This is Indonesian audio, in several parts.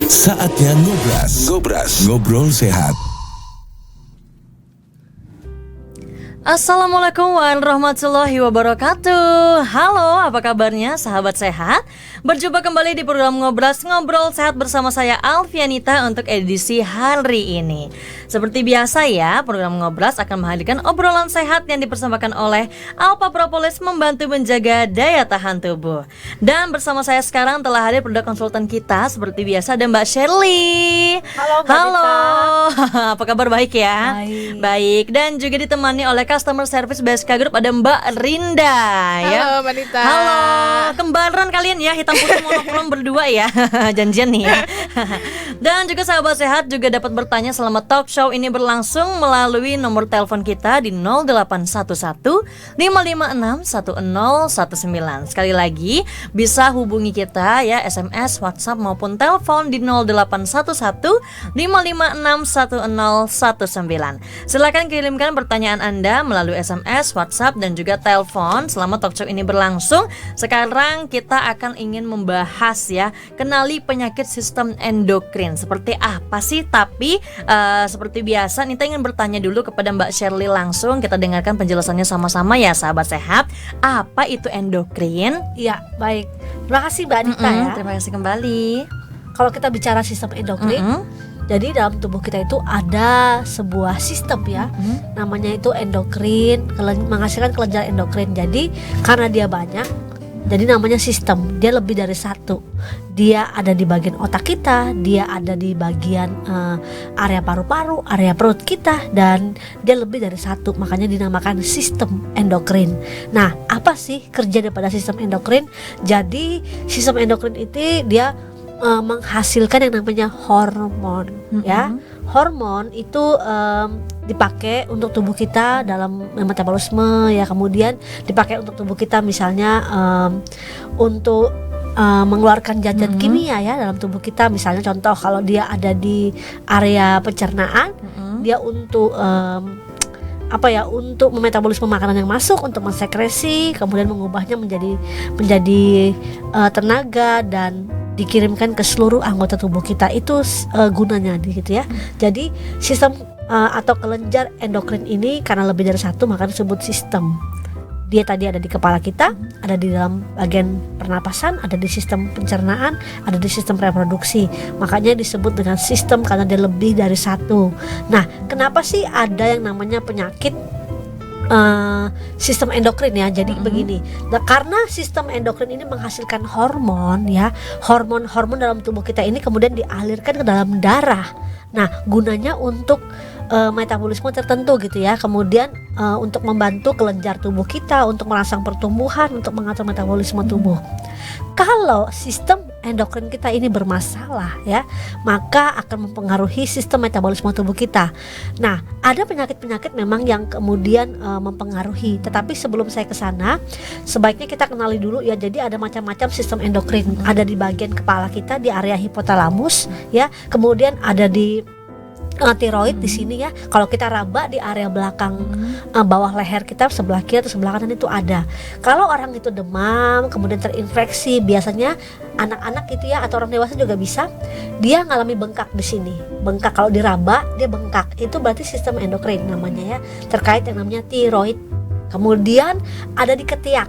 Saatnya ngobras. Ngobrol sehat. Assalamualaikum warahmatullahi wabarakatuh. Halo, apa kabarnya sahabat sehat? Berjumpa kembali di program Ngobras Ngobrol Sehat bersama saya Alfianita untuk edisi hari ini. Seperti biasa ya, program Ngobras akan menghadirkan obrolan sehat yang dipersembahkan oleh Alpha Propolis membantu menjaga daya tahan tubuh. Dan bersama saya sekarang telah hadir produk konsultan kita seperti biasa ada Mbak Shirley. Halo. Apa kabar, baik ya? Baik. Dan juga ditemani oleh Customer Service BSK Group ada Mbak Rinda. Halo Mbak Nita. Halo, kembaran kalian ya, hitam putih monokrom berdua ya. Janjian nih ya. Dan juga sahabat sehat juga dapat bertanya selama talk show ini berlangsung melalui nomor telepon kita di 0811 556 1019. Sekali lagi bisa hubungi kita ya, SMS, WhatsApp maupun telepon di 0811 556 1019. Silakan kirimkan pertanyaan Anda melalui SMS, WhatsApp dan juga telepon selama talk show ini berlangsung. Sekarang kita akan ingin membahas ya, kenali penyakit sistem endokrin. Seperti apa sih? Tapi seperti biasa Nita ingin bertanya dulu kepada Mbak Shirley langsung. Kita dengarkan penjelasannya sama-sama ya sahabat sehat. Apa itu endokrin? Iya, baik. Terima kasih Mbak Nita ya. Terima kasih kembali. Kalau kita bicara sistem endokrin, jadi dalam tubuh kita itu ada sebuah sistem ya, namanya itu endokrin, menghasilkan kelenjar endokrin. Jadi karena dia banyak, jadi namanya sistem. Dia lebih dari satu. Dia ada di bagian otak kita, dia ada di bagian area paru-paru, area perut kita, dan dia lebih dari satu. Makanya dinamakan sistem endokrin. Nah, apa sih kerja daripada sistem endokrin? Jadi sistem endokrin itu dia menghasilkan yang namanya hormon ya. Hormon itu dipakai untuk tubuh kita dalam metabolisme ya, kemudian dipakai untuk tubuh kita misalnya untuk mengeluarkan zat-zat kimia ya dalam tubuh kita. Misalnya contoh kalau dia ada di area pencernaan, dia untuk untuk memetabolisme makanan yang masuk, untuk mensekresi, kemudian mengubahnya menjadi tenaga dan dikirimkan ke seluruh anggota tubuh kita. Itu gunanya gitu ya. Jadi sistem atau kelenjar endokrin ini karena lebih dari satu maka disebut sistem. Dia tadi ada di kepala kita, ada di dalam bagian pernapasan, ada di sistem pencernaan, ada di sistem reproduksi. Makanya disebut dengan sistem karena dia lebih dari satu. Nah, kenapa sih ada yang namanya penyakit sistem endokrin ya? Jadi begini. Nah, karena sistem endokrin ini menghasilkan hormon ya, hormon dalam tubuh kita ini kemudian dialirkan ke dalam darah. Nah, gunanya untuk metabolisme tertentu gitu ya. Kemudian untuk membantu kelenjar tubuh kita untuk merangsang pertumbuhan, untuk mengatur metabolisme tubuh. Kalau sistem endokrin kita ini bermasalah ya, maka akan mempengaruhi sistem metabolisme tubuh kita. Nah, ada penyakit-penyakit memang yang kemudian mempengaruhi. Tetapi sebelum saya ke sana, sebaiknya kita kenali dulu ya. Jadi ada macam-macam sistem endokrin. Ada di bagian kepala kita di area hipotalamus ya. Kemudian ada di tiroid di sini ya. Kalau kita raba di area belakang bawah leher kita sebelah kiri atau sebelah kanan itu ada. Kalau orang itu demam kemudian terinfeksi, biasanya anak-anak gitu ya atau orang dewasa juga bisa, dia ngalami bengkak di sini. Bengkak kalau diraba dia bengkak. Itu berarti sistem endokrin namanya ya, terkait yang namanya tiroid. Kemudian ada di ketiak.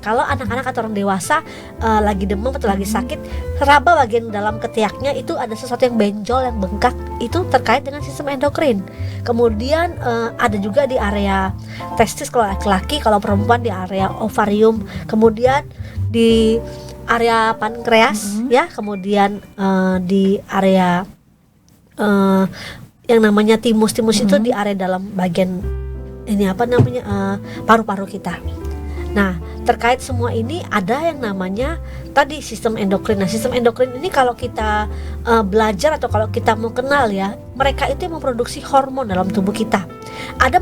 Kalau anak-anak atau orang dewasa lagi demam atau lagi sakit, raba bagian dalam ketiaknya itu ada sesuatu yang benjol, yang bengkak, itu terkait dengan sistem endokrin. Kemudian ada juga di area testis kalau laki-laki, kalau perempuan di area ovarium, kemudian di area pankreas ya, kemudian di area yang namanya timus itu di area dalam bagian ini paru-paru kita. Nah, terkait semua ini ada yang namanya tadi sistem endokrin. Nah, sistem endokrin ini kalau kita belajar atau kalau kita mau kenal ya, mereka itu yang memproduksi hormon dalam tubuh kita. Ada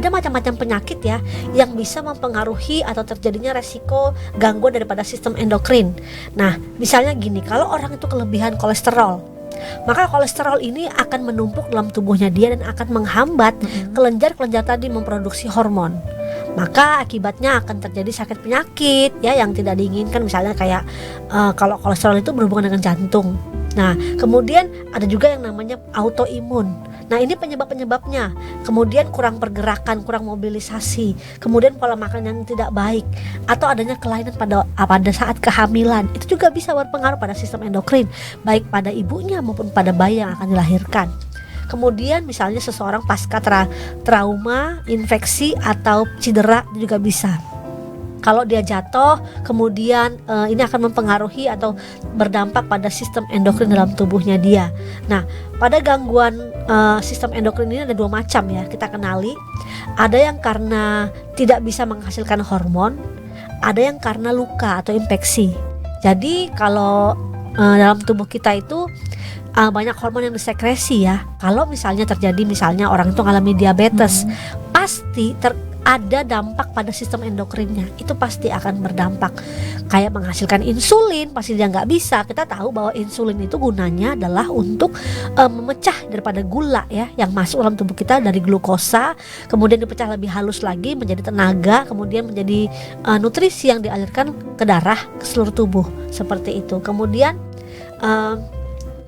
macam-macam penyakit ya yang bisa mempengaruhi atau terjadinya resiko gangguan daripada sistem endokrin. Nah, misalnya gini, kalau orang itu kelebihan kolesterol, maka kolesterol ini akan menumpuk dalam tubuhnya dia dan akan menghambat kelenjar-kelenjar tadi memproduksi hormon. maka akibatnya akan terjadi sakit penyakit ya yang tidak diinginkan, misalnya kayak kalau kolesterol itu berhubungan dengan jantung. Nah, kemudian ada juga yang namanya autoimun. Nah, ini penyebab-penyebabnya. Kemudian kurang pergerakan, kurang mobilisasi, kemudian pola makan yang tidak baik, atau adanya kelainan pada saat kehamilan. Itu juga bisa berpengaruh pada sistem endokrin, baik pada ibunya maupun pada bayi yang akan dilahirkan. Kemudian misalnya seseorang pasca trauma, infeksi atau cedera juga bisa. Kalau dia jatuh, kemudian ini akan mempengaruhi atau berdampak pada sistem endokrin dalam tubuhnya dia. Nah, pada gangguan sistem endokrin ini ada 2 macam ya, kita kenali. Ada yang karena tidak bisa menghasilkan hormon, ada yang karena luka atau infeksi. Jadi kalau dalam tubuh kita itu banyak hormon yang disekresi ya. Kalau misalnya terjadi, misalnya orang itu mengalami diabetes, pasti ada dampak pada sistem endokrinnya. Itu pasti akan berdampak. Kayak menghasilkan insulin, pasti dia nggak bisa. Kita tahu bahwa insulin itu gunanya adalah untuk memecah daripada gula ya yang masuk dalam tubuh kita dari glukosa, kemudian dipecah lebih halus lagi menjadi tenaga, kemudian menjadi nutrisi yang dialirkan ke darah, ke seluruh tubuh, seperti itu. Kemudian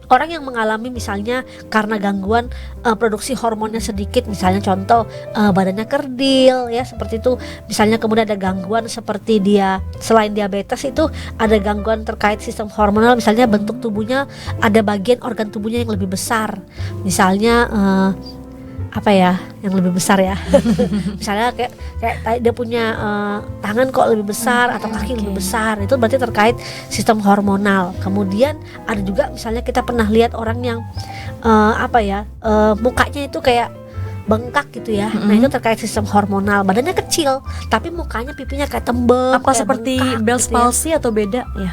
orang yang mengalami misalnya karena gangguan produksi hormonnya sedikit, misalnya contoh badannya kerdil ya seperti itu, misalnya kemudian ada gangguan seperti dia selain diabetes itu ada gangguan terkait sistem hormonal, misalnya bentuk tubuhnya ada bagian organ tubuhnya yang lebih besar, misalnya apa ya yang lebih besar ya misalnya kayak dia punya tangan kok lebih besar atau kaki lebih besar, itu berarti terkait sistem hormonal. Kemudian ada juga misalnya kita pernah lihat orang yang mukanya itu kayak bengkak gitu ya. Nah, itu terkait sistem hormonal. Badannya kecil tapi mukanya, pipinya kayak tembem. Apa seperti Bell's palsy atau beda ya?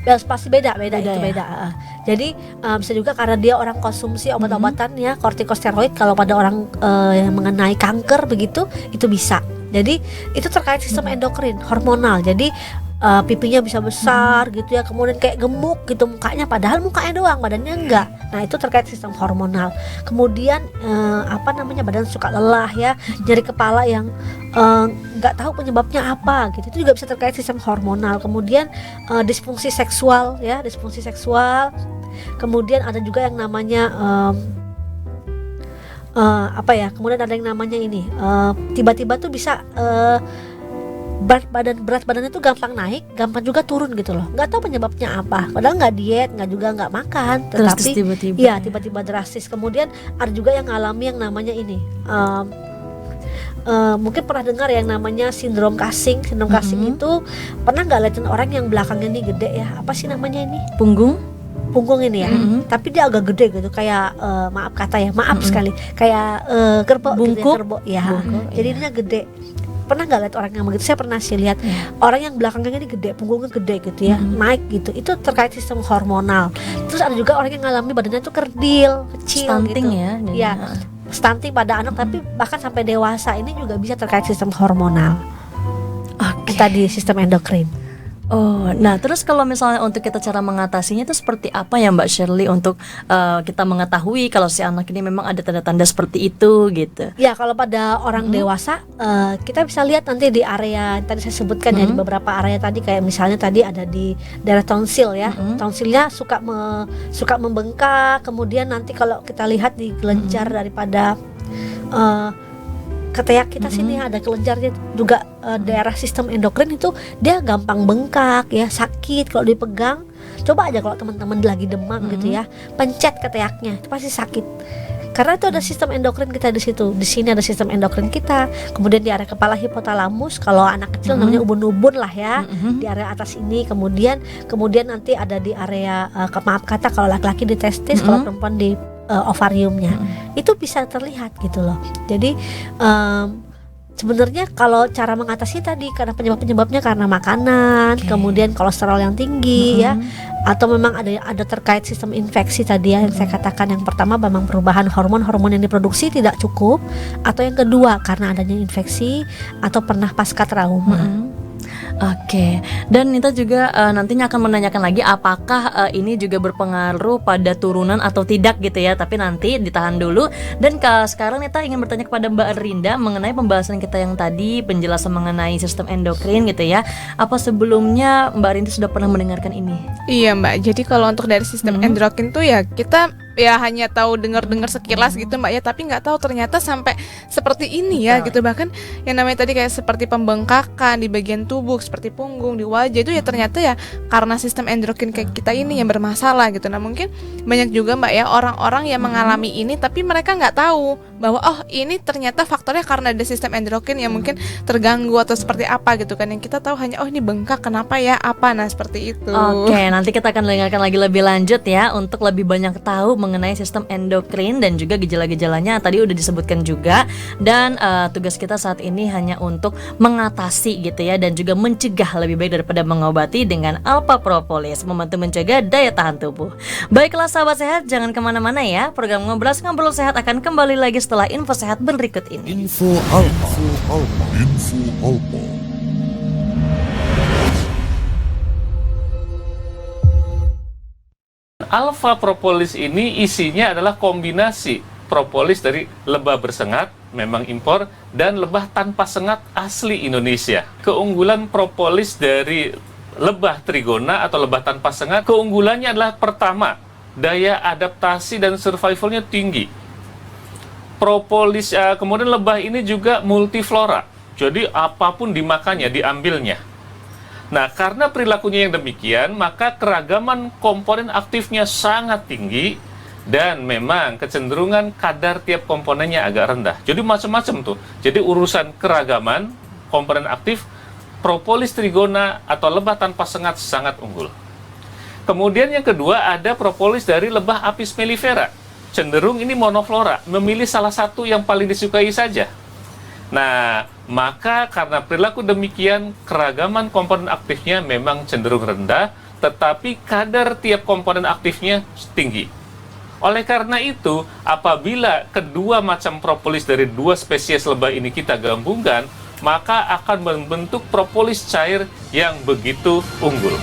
Bell's palsy beda itu beda. Jadi bisa juga karena dia orang konsumsi obat-obatan ya, kortikosteroid kalau pada orang yang mengenai kanker begitu, itu bisa. Jadi itu terkait sistem endokrin, hormonal. Jadi pipinya bisa besar gitu ya, kemudian kayak gemuk gitu mukanya, padahal mukanya doang, badannya enggak. Nah, itu terkait sistem hormonal. Kemudian badan suka lelah ya, nyeri kepala yang nggak tahu penyebabnya apa gitu, itu juga bisa terkait sistem hormonal. Kemudian disfungsi seksual ya, disfungsi seksual. Kemudian ada juga yang namanya kemudian ada yang namanya ini tiba-tiba tuh bisa berat badannya tuh gampang naik, gampang juga turun gitu loh. Nggak tahu penyebabnya apa. Padahal nggak diet, nggak juga nggak makan, tetapi tiba-tiba drastis. Kemudian ada juga yang ngalami yang namanya ini. Mungkin pernah dengar yang namanya sindrom Cushing. Sindrom Cushing itu pernah nggak liatin orang yang belakangnya ini gede ya? Apa sih namanya ini? Punggung ini ya, tapi dia agak gede gitu, kayak maaf sekali, kayak kerbau bungkuk gitu ya, jadi dia gede. Pernah nggak lihat orang yang begitu? Saya pernah sih lihat orang yang belakangnya ini gede, punggungnya gede gitu ya, naik gitu. Itu terkait sistem hormonal. Terus ada juga orang yang ngalami badannya tuh kerdil, kecil, stunting gitu. Ya, stunting pada anak, tapi bahkan sampai dewasa ini juga bisa terkait sistem hormonal. Tadi sistem endokrin. Oh, nah terus kalau misalnya untuk kita cara mengatasinya itu seperti apa ya Mbak Shirley untuk kita mengetahui kalau si anak ini memang ada tanda-tanda seperti itu gitu? Ya, kalau pada orang dewasa kita bisa lihat nanti di area tadi saya sebutkan ya, di beberapa area tadi, kayak misalnya tadi ada di daerah tonsil ya, tonsilnya suka membengkak. Kemudian nanti kalau kita lihat di kelenjar daripada ketiak kita sini ada kelenjarnya juga, daerah sistem endokrin itu dia gampang bengkak ya, sakit kalau dipegang. Coba aja kalau teman-teman lagi demam gitu ya, pencet ketiaknya itu pasti sakit. Karena itu ada sistem endokrin kita di situ. Di sini ada sistem endokrin kita. Kemudian di area kepala hipotalamus, kalau anak kecil namanya ubun-ubun lah ya, di area atas ini. Kemudian nanti ada di area kalau laki-laki di testis, kalau perempuan di ovariumnya. Itu bisa terlihat gitu loh. Jadi sebenarnya kalau cara mengatasi tadi karena penyebabnya karena makanan, kemudian kolesterol yang tinggi ya, atau memang ada terkait sistem infeksi tadi ya, yang saya katakan. Yang pertama memang perubahan hormon yang diproduksi tidak cukup, atau yang kedua karena adanya infeksi atau pernah pasca trauma. Oke, dan Nita juga nantinya akan menanyakan lagi apakah ini juga berpengaruh pada turunan atau tidak gitu ya. Tapi nanti ditahan dulu. Dan sekarang Nita ingin bertanya kepada Mbak Rinda mengenai pembahasan kita yang tadi, penjelasan mengenai sistem endokrin gitu ya. Apa sebelumnya Mbak Rinda sudah pernah mendengarkan ini? Iya Mbak, jadi kalau untuk dari sistem endokrin tuh ya kita ya hanya tahu dengar-dengar sekilas gitu Mbak ya, tapi nggak tahu ternyata sampai seperti ini ya gitu. Bahkan yang namanya tadi kayak seperti pembengkakan di bagian tubuh seperti punggung, di wajah itu ya ternyata ya karena sistem endokrin kayak kita ini yang bermasalah gitu. Nah mungkin banyak juga Mbak ya orang-orang yang mengalami ini tapi mereka nggak tahu bahwa oh ini ternyata faktornya karena ada sistem endokrin yang mungkin terganggu atau seperti apa gitu kan. Yang kita tahu hanya oh ini bengkak kenapa ya apa, nah seperti itu. Oke, nanti kita akan dengarkan lagi lebih lanjut ya untuk lebih banyak tahu mengenai sistem endokrin dan juga gejala-gejalanya tadi udah disebutkan juga. Dan tugas kita saat ini hanya untuk mengatasi gitu ya, dan juga mencegah lebih baik daripada mengobati dengan Alpha Propolis, membantu mencegah daya tahan tubuh. Baiklah sahabat sehat, jangan kemana-mana ya. Program Ngobras Ngobrol Sehat akan kembali lagi setelah info sehat berikut ini. Info Alpha. Info Alpha. Alpha Propolis ini isinya adalah kombinasi propolis dari lebah bersengat, memang impor, dan lebah tanpa sengat asli Indonesia. Keunggulan propolis dari lebah trigona atau lebah tanpa sengat, keunggulannya adalah pertama, daya adaptasi dan survivalnya tinggi. Propolis, kemudian lebah ini juga multiflora, jadi apapun dimakannya, diambilnya. Nah, karena perilakunya yang demikian, maka keragaman komponen aktifnya sangat tinggi dan memang kecenderungan kadar tiap komponennya agak rendah. Jadi macam-macam tuh. Jadi urusan keragaman komponen aktif, propolis trigona atau lebah tanpa sengat sangat unggul. Kemudian yang kedua ada propolis dari lebah Apis mellifera. Cenderung ini monoflora, memilih salah satu yang paling disukai saja. Nah, maka karena perilaku demikian, keragaman komponen aktifnya memang cenderung rendah, tetapi kadar tiap komponen aktifnya tinggi. Oleh karena itu, apabila kedua macam propolis dari dua spesies lebah ini kita gabungkan, maka akan membentuk propolis cair yang begitu unggul.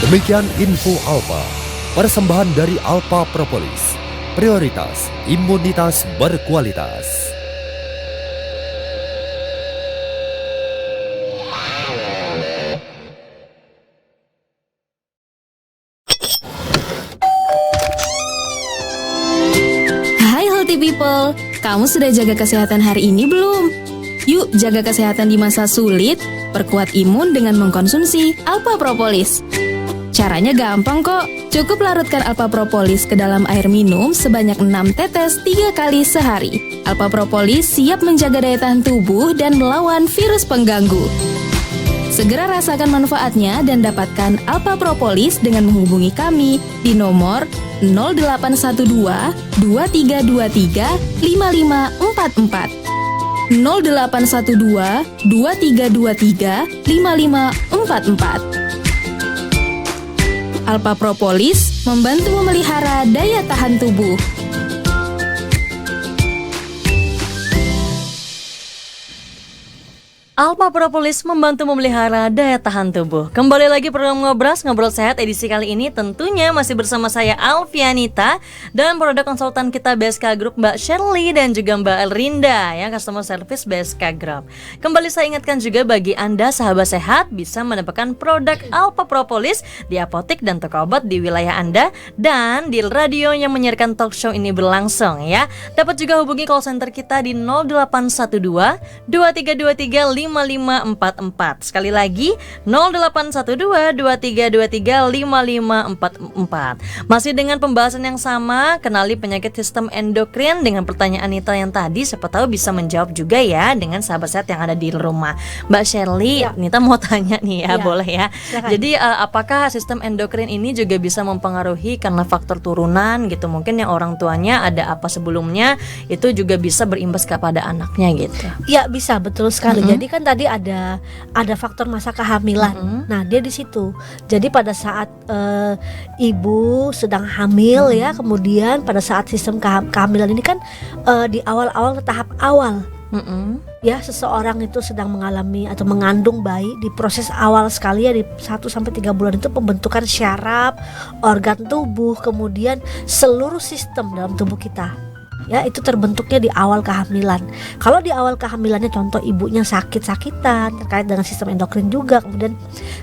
Demikian info Alpha, persembahan dari Alpha Propolis, prioritas imunitas berkualitas. People, kamu sudah jaga kesehatan hari ini belum? Yuk jaga kesehatan di masa sulit, perkuat imun dengan mengkonsumsi Alpha Propolis. Caranya gampang kok, cukup larutkan Alpha Propolis ke dalam air minum sebanyak 6 tetes 3 kali sehari. Alpha Propolis siap menjaga daya tahan tubuh dan melawan virus pengganggu. Segera rasakan manfaatnya dan dapatkan Alpha Propolis dengan menghubungi kami di nomor 0812 2323 5544 0812 2323 5544. Alpha Propolis membantu memelihara daya tahan tubuh. Alpha Propolis membantu memelihara daya tahan tubuh. Kembali lagi program Ngobras Ngobrol Sehat edisi kali ini tentunya masih bersama saya Alfianita dan produk konsultan kita BSK Group Mbak Shirley dan juga Mbak Elrinda ya, Customer Service BSK Group. Kembali saya ingatkan juga bagi Anda sahabat sehat bisa mendapatkan produk Alpha Propolis di apotek dan toko obat di wilayah Anda dan di radio yang menyiarkan talk show ini berlangsung ya. Dapat juga hubungi call center kita di 0812 2323 5544. Sekali lagi 0812 2323 5544. Masih dengan pembahasan yang sama, kenali penyakit sistem endokrin dengan pertanyaan Nita yang tadi, siapa tahu bisa menjawab juga ya dengan sahabat sehat yang ada di rumah. Mbak Shirley, ya. Nita mau tanya nih ya, boleh ya. Silakan. Jadi apakah sistem endokrin ini juga bisa mempengaruhi karena faktor turunan gitu? Mungkin yang orang tuanya ada apa sebelumnya itu juga bisa berimbas kepada anaknya gitu. Ya bisa, betul sekali. Jadi kan tadi ada faktor masa kehamilan. Nah, dia di situ. Jadi pada saat ibu sedang hamil ya, kemudian pada saat sistem kehamilan ini kan di awal-awal tahap awal. ya seseorang itu sedang mengalami atau mengandung bayi, di proses awal sekali ya di 1-3 bulan itu pembentukan syaraf, organ tubuh, kemudian seluruh sistem dalam tubuh kita. Ya, itu terbentuknya di awal kehamilan. Kalau di awal kehamilannya contoh ibunya sakit-sakitan terkait dengan sistem endokrin juga, kemudian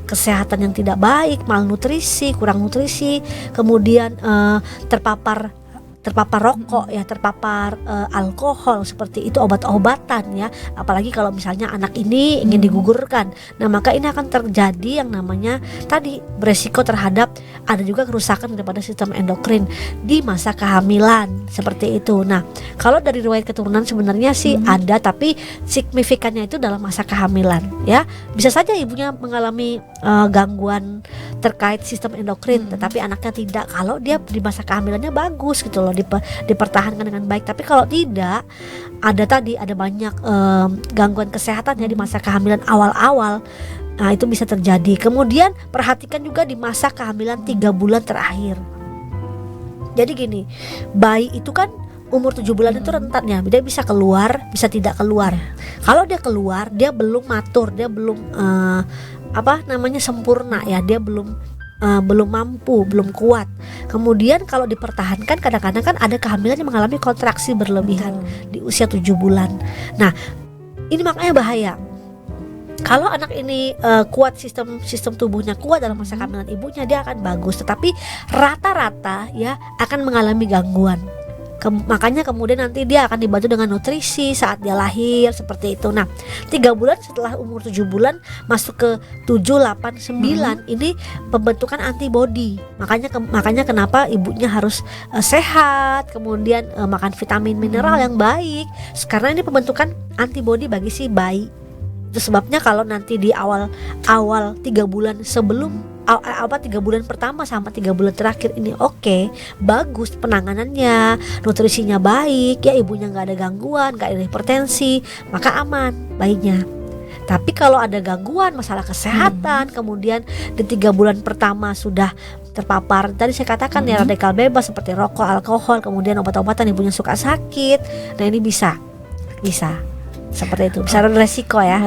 kesehatan yang tidak baik, malnutrisi, kurang nutrisi, kemudian terpapar rokok ya, terpapar alkohol seperti itu, obat-obatan ya, apalagi kalau misalnya anak ini ingin digugurkan. Nah, maka ini akan terjadi yang namanya tadi beresiko terhadap ada juga kerusakan daripada sistem endokrin di masa kehamilan seperti itu. Nah, kalau dari riwayat keturunan sebenarnya sih ada, tapi signifikannya itu dalam masa kehamilan ya. Bisa saja ibunya mengalami gangguan terkait sistem endokrin, tetapi anaknya tidak, kalau dia di masa kehamilannya bagus gitu loh, dipertahankan dengan baik. Tapi kalau tidak, ada banyak gangguan kesehatan ya di masa kehamilan awal-awal. Nah, itu bisa terjadi. Kemudian perhatikan juga di masa kehamilan 3 bulan terakhir. Jadi gini, bayi itu kan umur 7 bulan itu rentan ya, dia bisa keluar, bisa tidak keluar. Kalau dia keluar, dia belum matur, dia belum sempurna ya, dia belum mampu, belum kuat. Kemudian kalau dipertahankan, kadang-kadang kan ada kehamilan yang mengalami kontraksi berlebihan di usia 7 bulan. Nah, ini makanya bahaya. Kalau anak ini kuat, sistem tubuhnya kuat dalam masa kehamilan ibunya, dia akan bagus. Tetapi rata-rata ya akan mengalami gangguan. Makanya kemudian nanti dia akan dibantu dengan nutrisi saat dia lahir seperti itu. Nah, 3 bulan setelah umur 7 bulan masuk ke 7, 8, 9 ini pembentukan antibodi. Makanya kenapa ibunya harus sehat, kemudian makan vitamin mineral yang baik, karena ini pembentukan antibodi bagi si bayi. Itu sebabnya kalau nanti di awal 3 bulan sebelum 3 bulan pertama sama 3 bulan terakhir ini oke, bagus penanganannya, nutrisinya baik ya, ibunya nggak ada gangguan, nggak ada hipertensi, maka aman bayinya. Tapi kalau ada gangguan masalah kesehatan, kemudian di 3 bulan pertama sudah terpapar, tadi saya katakan ya, radikal bebas seperti rokok, alkohol, kemudian obat-obatan, ibunya suka sakit, nah ini bisa seperti itu, bisa resiko ya.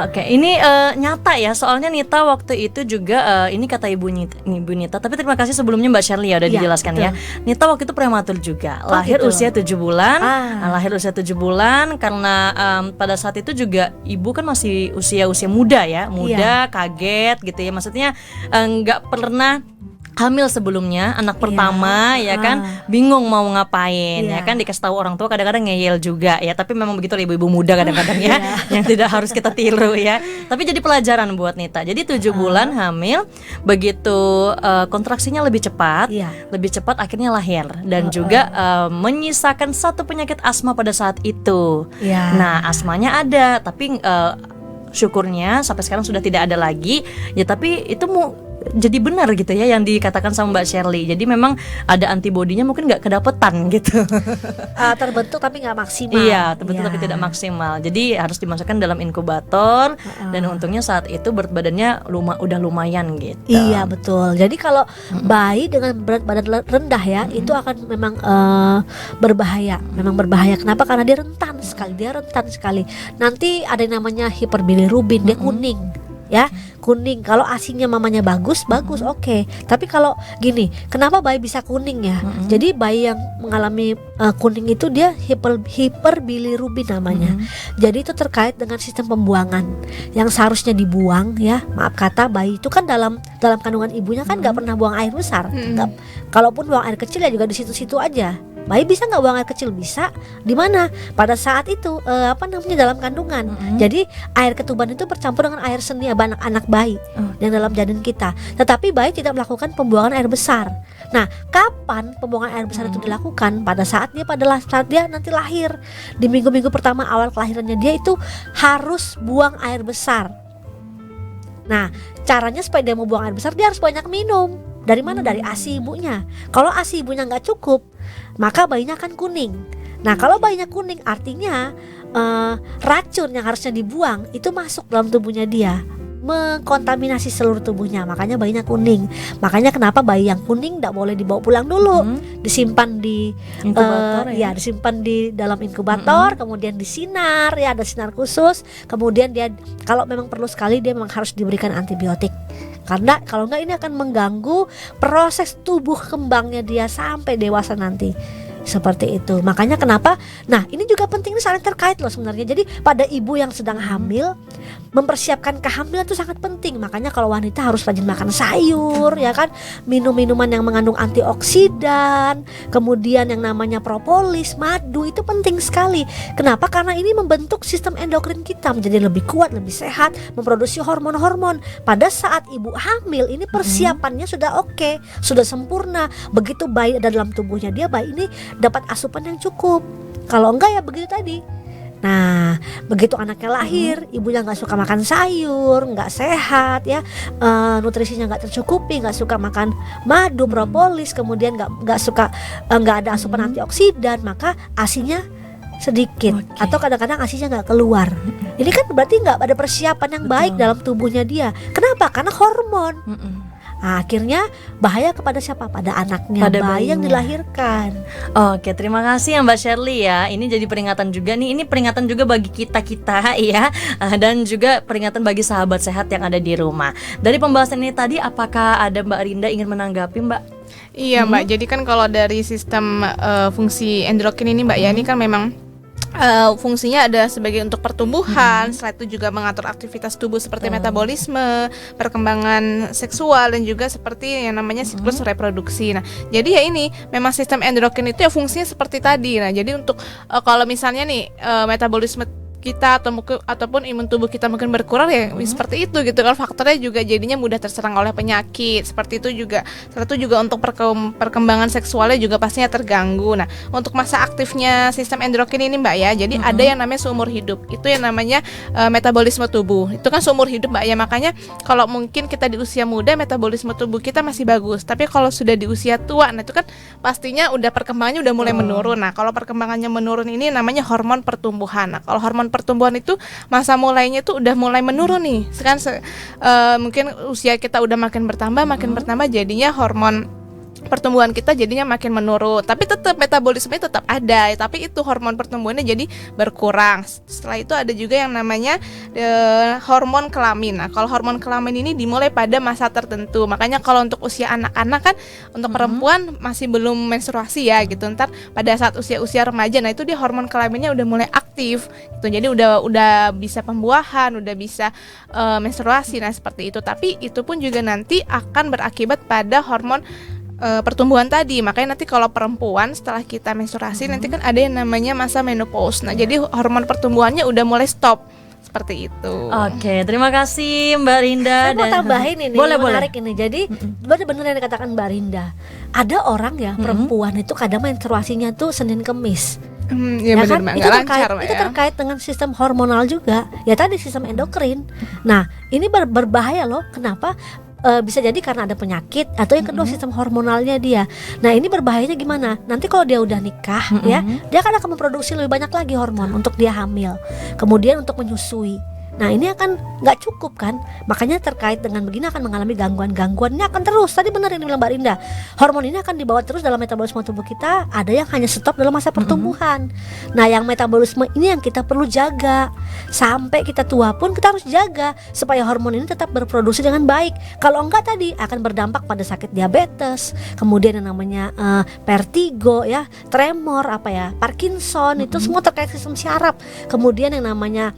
Oke, ini nyata ya, soalnya Nita waktu itu juga ini kata Ibu Nita, tapi terima kasih sebelumnya Mbak Shirley ya udah dijelaskan betul. ya. Nita waktu itu prematur juga, lahir gitu. usia 7 bulan. Lahir usia 7 bulan karena pada saat itu juga ibu kan masih usia muda ya, kaget gitu ya. Maksudnya nggak pernah hamil sebelumnya, anak pertama ya kan, bingung mau ngapain ya kan, dikasih tahu orang tua kadang-kadang ngeyel juga ya, tapi memang begitu ibu-ibu muda kadang-kadang ya yang tidak harus kita tiru ya, tapi jadi pelajaran buat Nita. Jadi 7 bulan hamil, begitu kontraksinya lebih cepat akhirnya lahir, dan juga menyisakan satu penyakit asma pada saat itu. Nah, asmanya ada, tapi syukurnya sampai sekarang sudah tidak ada lagi ya, tapi itu jadi benar gitu ya yang dikatakan sama Mbak Shirley. Jadi memang ada antibodinya, mungkin nggak kedapetan gitu. Terbentuk tapi nggak maksimal. Iya, terbentuk tapi tidak maksimal. Jadi harus dimasukkan dalam inkubator. Dan untungnya saat itu berat badannya udah lumayan gitu. Iya betul. Jadi kalau bayi dengan berat badan rendah ya, itu akan memang berbahaya. Memang berbahaya. Kenapa? Karena dia rentan sekali. Nanti ada yang namanya hiperbilirubin, dia kuning. Ya, kuning. Kalau asinya mamanya bagus, oke. Tapi kalau gini, kenapa bayi bisa kuning ya? Jadi bayi yang mengalami kuning itu dia hiperbilirubin namanya. Jadi itu terkait dengan sistem pembuangan yang seharusnya dibuang ya. Maaf kata, bayi itu kan dalam kandungan ibunya kan nggak pernah buang air besar. Kalaupun buang air kecil ya juga di situ-situ aja. Bayi bisa nggak buang air kecil? Bisa. Di mana? Pada saat itu dalam kandungan. Jadi air ketuban itu bercampur dengan air seni anak bayi yang dalam janin kita. Tetapi bayi tidak melakukan pembuangan air besar. Nah, kapan pembuangan air besar itu dilakukan? Pada saat dia nanti lahir. Di minggu-minggu pertama awal kelahirannya dia itu harus buang air besar. Nah, caranya supaya dia mau buang air besar, dia harus banyak minum. Dari mana? Dari ASI ibunya. Kalau ASI ibunya nggak cukup, maka bayinya akan kuning. Nah, kalau bayinya kuning artinya racun yang harusnya dibuang itu masuk dalam tubuhnya dia. mengkontaminasi seluruh tubuhnya, makanya bayinya kuning. Makanya kenapa bayi yang kuning tidak boleh dibawa pulang dulu, disimpan di Inkubator, ya disimpan di dalam inkubator, kemudian disinar, ya ada sinar khusus, kemudian dia kalau memang perlu sekali dia memang harus diberikan antibiotik. Karena kalau enggak ini akan mengganggu proses tubuh kembangnya dia sampai dewasa nanti. Seperti itu. Makanya kenapa? Nah, ini juga penting, ini saling terkait loh sebenarnya. Jadi pada ibu yang sedang hamil, mempersiapkan kehamilan itu sangat penting. Makanya kalau wanita harus rajin makan sayur, ya kan, minum minuman yang mengandung antioksidan, kemudian yang namanya propolis, madu, itu penting sekali. Kenapa? Karena ini membentuk sistem endokrin kita menjadi lebih kuat, lebih sehat, memproduksi hormon-hormon. Pada saat ibu hamil ini persiapannya sudah oke, sudah sempurna. Begitu bayi ada dalam tubuhnya dia, bayi ini dapat asupan yang cukup. Kalau enggak ya begitu tadi. Nah, begitu anaknya lahir, ibunya nggak suka makan sayur, nggak sehat, ya, nutrisinya nggak tercukupi, nggak suka makan madu, propolis, kemudian nggak suka, nggak ada asupan antioksidan, maka asinya sedikit, atau kadang-kadang asinya nggak keluar. Ini kan berarti nggak ada persiapan yang baik dalam tubuhnya dia. Kenapa? Karena hormon. Nah, akhirnya bahaya kepada siapa? Pada anaknya, Pada bayi yang bayinya. dilahirkan. Oke, terima kasih ya Mbak Shirley ya. Ini jadi peringatan juga nih. Ini peringatan juga bagi kita-kita ya, dan juga peringatan bagi sahabat sehat yang ada di rumah. Dari pembahasan ini tadi, apakah ada Mbak Rinda ingin menanggapi, Mbak? Iya Mbak, jadi kan kalau dari sistem fungsi endokrin ini Mbak ya, ini kan memang fungsinya ada sebagai untuk pertumbuhan, setelah itu juga mengatur aktivitas tubuh seperti metabolisme, perkembangan seksual, dan juga seperti yang namanya siklus reproduksi. Nah, jadi ya ini memang sistem endokrin itu ya fungsinya seperti tadi. Nah, jadi untuk kalau misalnya nih metabolisme kita ataupun imun tubuh kita mungkin berkurang ya seperti itu gitu kan, faktornya juga jadinya mudah terserang oleh penyakit. Seperti itu juga, salah satu juga untuk perkembangan seksualnya juga pastinya terganggu. Nah, untuk masa aktifnya sistem endokrin ini Mbak ya, jadi ada yang namanya seumur hidup. Itu yang namanya metabolisme tubuh. Itu kan seumur hidup Mbak ya, makanya kalau mungkin kita di usia muda metabolisme tubuh kita masih bagus, tapi kalau sudah di usia tua, nah itu kan pastinya udah perkembangannya udah mulai menurun. Nah, kalau perkembangannya menurun ini namanya hormon pertumbuhan. Nah, kalau hormon pertumbuhan itu masa mulainya itu udah mulai menurun nih. Sekarang mungkin usia kita udah makin bertambah jadinya hormon pertumbuhan kita jadinya makin menurun, tapi tetap metabolismenya tetap ada, tapi itu hormon pertumbuhannya jadi berkurang. Setelah itu ada juga yang namanya hormon kelamin. Nah, kalau hormon kelamin ini dimulai pada masa tertentu. Makanya kalau untuk usia anak-anak kan, untuk perempuan masih belum menstruasi ya gitu. Ntar pada saat usia remaja, nah itu dia hormon kelaminnya udah mulai aktif gitu. Jadi udah bisa pembuahan, udah bisa menstruasi. Nah, seperti itu. Tapi itu pun juga nanti akan berakibat pada hormon pertumbuhan tadi. Makanya nanti kalau perempuan setelah kita menstruasi nanti kan ada yang namanya masa menopause. Nah, jadi hormon pertumbuhannya udah mulai stop. Seperti itu. Oke, terima kasih Mbak Rinda. Saya mau tambahin ini, boleh. menarik ini. Jadi benar yang dikatakan Mbak Rinda. Ada orang ya, perempuan itu kadang menstruasinya tuh Senin Kemis. Ya benar kan? Mbak, Itu nggak terkait, lancar Mbak itu ya. terkait dengan sistem hormonal juga. Ya tadi sistem endokrin. Nah, ini berbahaya loh. Kenapa? Bisa jadi karena ada penyakit, atau yang kedua sistem hormonalnya dia. Nah, ini berbahayanya gimana? Nanti kalau dia udah nikah ya, dia akan memproduksi lebih banyak lagi hormon untuk dia hamil, kemudian untuk menyusui. Nah, ini akan nggak cukup kan? Makanya terkait dengan begini akan mengalami gangguan-gangguan. Ini akan terus. Tadi benar yang dibilang Mbak Rinda, hormon ini akan dibawa terus dalam metabolisme tubuh kita. Ada yang hanya stop dalam masa pertumbuhan. Nah, yang metabolisme ini yang kita perlu jaga. Sampai kita tua pun kita harus jaga supaya hormon ini tetap berproduksi dengan baik. Kalau enggak tadi akan berdampak pada sakit diabetes, kemudian yang namanya vertigo ya, tremor, Parkinson, itu semua terkait sistem syaraf. Kemudian yang namanya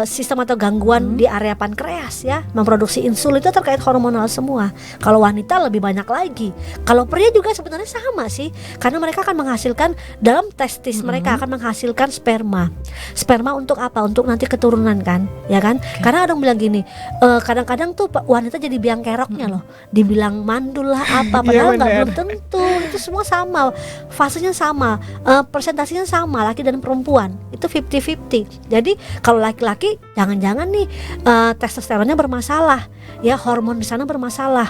sistem atau gangguan di area pankreas ya, memproduksi insulin, itu terkait hormonal semua. Kalau wanita lebih banyak lagi. Kalau pria juga sebenarnya sama sih, karena mereka akan menghasilkan dalam testis mereka akan menghasilkan sperma. Sperma untuk apa? Untuk nanti keturunan kan, ya kan? Karena ada yang bilang gini, kadang-kadang tuh wanita jadi biang keroknya loh, dibilang mandul lah padahal nggak, belum tentu. Itu semua sama, fasenya sama, presentasinya sama, laki dan perempuan itu 50-50. Jadi kalau laki-laki jangan-jangan nih testosteronnya bermasalah, ya hormon di sana bermasalah.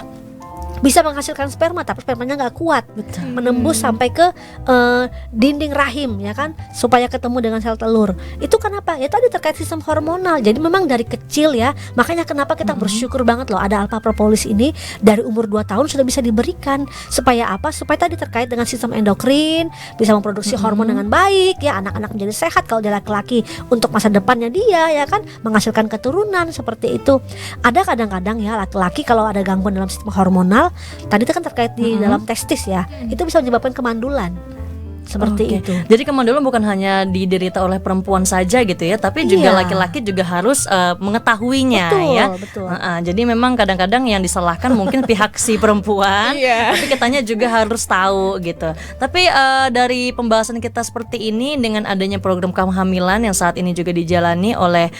bisa menghasilkan sperma, tapi spermanya nggak kuat, menembus sampai ke dinding rahim, ya kan, supaya ketemu dengan sel telur. Itu kenapa? Ya tadi terkait sistem hormonal. Jadi memang dari kecil ya, makanya kenapa kita bersyukur banget loh ada alpha propolis ini dari umur 2 tahun sudah bisa diberikan. Supaya apa? Supaya tadi terkait dengan sistem endokrin, bisa memproduksi hormon dengan baik, ya, anak-anak menjadi sehat kalau dia laki-laki, untuk masa depannya dia, ya kan, menghasilkan keturunan seperti itu. Ada kadang-kadang ya laki-laki kalau ada gangguan dalam sistem hormonal, tadi itu kan terkait di dalam testis ya, itu bisa menyebabkan kemandulan. Seperti itu. Jadi kemandulan bukan hanya diderita oleh perempuan saja gitu ya, tapi juga laki-laki juga harus mengetahuinya. Betul, ya. betul. Jadi memang kadang-kadang yang disalahkan mungkin pihak si perempuan, tapi kitanya juga harus tahu gitu. Tapi dari pembahasan kita seperti ini dengan adanya program kehamilan yang saat ini juga dijalani oleh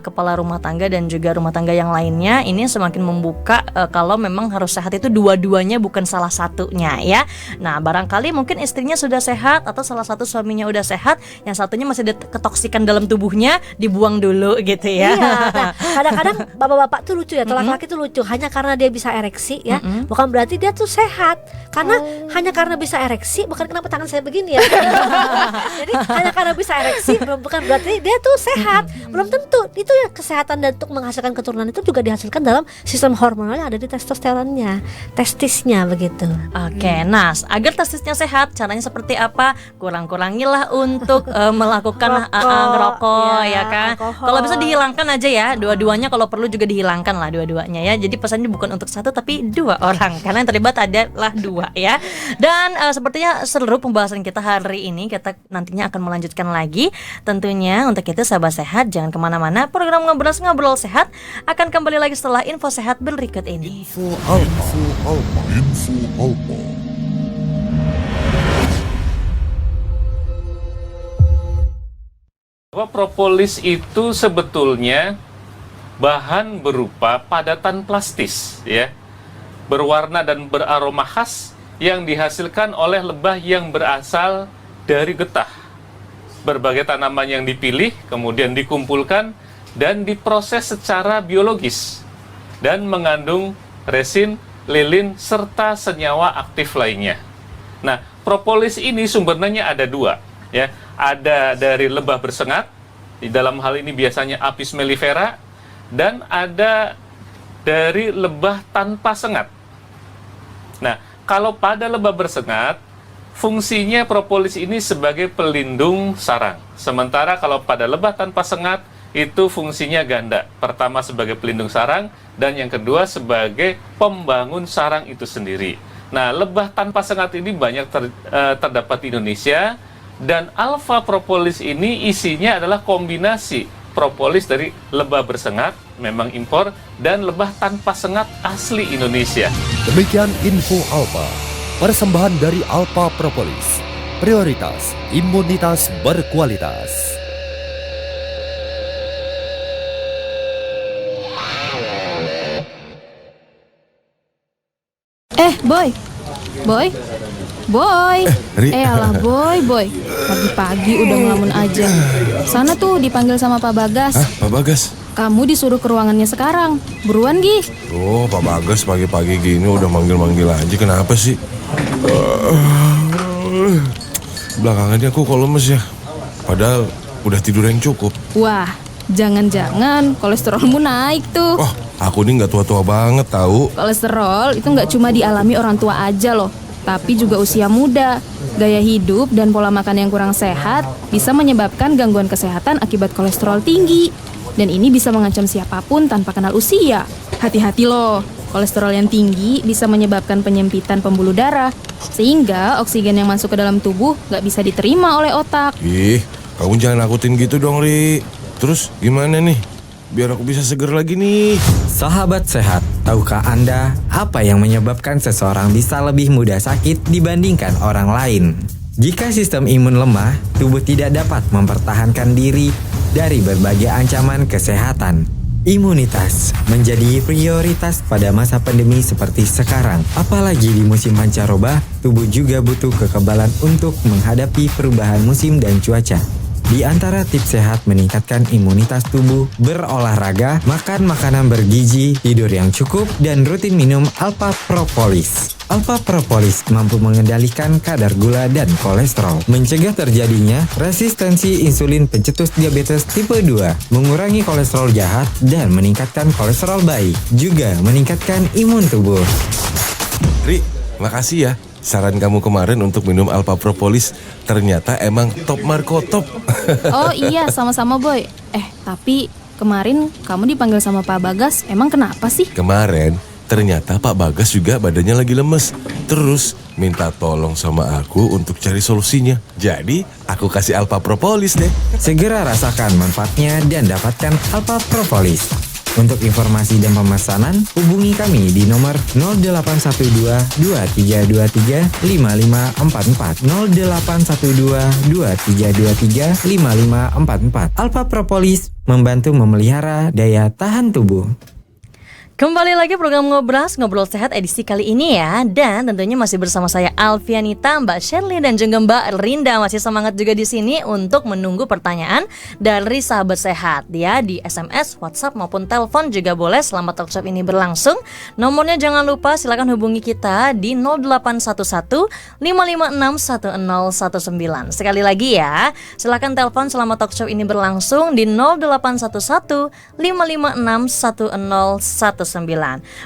kepala rumah tangga dan juga rumah tangga yang lainnya, ini semakin membuka kalau memang harus sehat itu dua-duanya, bukan salah satunya ya. Nah, barangkali mungkin istrinya sudah sehat atau salah satu suaminya udah sehat, yang satunya masih ada ketoksikan dalam tubuhnya, dibuang dulu gitu ya. Iya. Nah, kadang-kadang bapak-bapak tuh lucu ya, atau laki-laki tuh lucu, hanya karena dia bisa ereksi ya, bukan berarti dia tuh sehat. Karena hanya karena bisa ereksi, bukan kenapa tangan saya begini ya. Jadi hanya karena bisa ereksi bukan berarti dia tuh sehat. Belum tentu. Itu ya, kesehatan dan untuk menghasilkan keturunan itu juga dihasilkan dalam sistem hormonal yang ada di testosteronnya, testisnya begitu. Oke, nah agar testisnya sehat, caranya seperti apa? Kurang-kurangilah untuk melakukan ngerokok, ya kan. Kalau bisa dihilangkan aja ya, dua-duanya, kalau perlu juga dihilangkan lah dua-duanya ya. Jadi pesannya bukan untuk satu tapi 2 orang, karena yang terlibat adalah 2 ya. Dan sepertinya seluruh pembahasan kita hari ini, kita nantinya akan melanjutkan lagi. Tentunya untuk itu sahabat sehat, jangan kemana-mana. Program Ngobrol Sehat akan kembali lagi setelah info sehat berikut ini. Info Alpa. Bahwa propolis itu sebetulnya bahan berupa padatan plastis ya, berwarna dan beraroma khas yang dihasilkan oleh lebah yang berasal dari getah. Berbagai tanaman yang dipilih kemudian dikumpulkan dan diproses secara biologis dan mengandung resin, lilin, serta senyawa aktif lainnya. Nah, propolis ini sumbernya ada 2 ya. Ada dari lebah bersengat, di dalam hal ini biasanya Apis mellifera, dan ada dari lebah tanpa sengat. Nah, kalau pada lebah bersengat, fungsinya propolis ini sebagai pelindung sarang. Sementara kalau pada lebah tanpa sengat, itu fungsinya ganda. Pertama sebagai pelindung sarang, dan yang kedua sebagai pembangun sarang itu sendiri. Nah, lebah tanpa sengat ini banyak terdapat di Indonesia. Dan alpha propolis ini isinya adalah kombinasi propolis dari lebah bersengat, memang impor, dan lebah tanpa sengat asli Indonesia. Demikian info Alpa, persembahan dari Alpha Propolis, prioritas imunitas berkualitas. Boy. Ri. Alah boy. Pagi-pagi udah ngelamun aja. Sana tuh dipanggil sama Pak Bagas. Pak Bagas? Kamu disuruh ke ruangannya sekarang. Buruan, Gi. Oh, Pak Bagas pagi-pagi gini udah manggil-manggil aja. Kenapa sih? Belakangan ini aku kok lemes ya. Padahal udah tidur yang cukup. Wah, jangan-jangan kolesterolmu naik tuh. Oh, aku ini gak tua-tua banget tahu. Kolesterol itu nggak cuma dialami orang tua aja loh, tapi juga usia muda. Gaya hidup dan pola makan yang kurang sehat bisa menyebabkan gangguan kesehatan akibat kolesterol tinggi. Dan ini bisa mengancam siapapun tanpa kenal usia. Hati-hati loh, kolesterol yang tinggi bisa menyebabkan penyempitan pembuluh darah, sehingga oksigen yang masuk ke dalam tubuh nggak bisa diterima oleh otak. Ih, kamu jangan nakutin gitu dong, Ri. Terus gimana nih? Biar aku bisa seger lagi nih. Sahabat sehat, tahukah Anda apa yang menyebabkan seseorang bisa lebih mudah sakit dibandingkan orang lain? Jika sistem imun lemah, tubuh tidak dapat mempertahankan diri dari berbagai ancaman kesehatan. Imunitas menjadi prioritas pada masa pandemi seperti sekarang. Apalagi di musim pancaroba, tubuh juga butuh kekebalan untuk menghadapi perubahan musim dan cuaca. Di antara tips sehat meningkatkan imunitas tubuh, berolahraga, makan makanan bergizi, tidur yang cukup, dan rutin minum Alpha Propolis. Alpha Propolis mampu mengendalikan kadar gula dan kolesterol, mencegah terjadinya resistensi insulin pencetus diabetes tipe 2, mengurangi kolesterol jahat, dan meningkatkan kolesterol baik, juga meningkatkan imun tubuh. Ri, makasih ya. Saran kamu kemarin untuk minum Alpha Propolis ternyata emang top Marco top. Oh iya, sama-sama Boy. Tapi kemarin kamu dipanggil sama Pak Bagas, emang kenapa sih? Kemarin ternyata Pak Bagas juga badannya lagi lemes. Terus minta tolong sama aku untuk cari solusinya. Jadi aku kasih Alpha Propolis deh. Segera rasakan manfaatnya dan dapatkan Alpha Propolis. Untuk informasi dan pemesanan, hubungi kami di nomor 0812 2323 5544 0812 2323 5544. Alpha Propolis membantu memelihara daya tahan tubuh. Kembali lagi program Ngobrol Sehat edisi kali ini ya. Dan tentunya masih bersama saya Alfianita, Mbak Shirley dan juga Mbak Rinda masih semangat juga di sini untuk menunggu pertanyaan dari sahabat sehat ya, di SMS, WhatsApp maupun telepon juga boleh selama talkshow ini berlangsung. Nomornya jangan lupa silakan hubungi kita di 0811 556 1019. Sekali lagi ya, silakan telepon selama talkshow ini berlangsung di 0811 556 1019.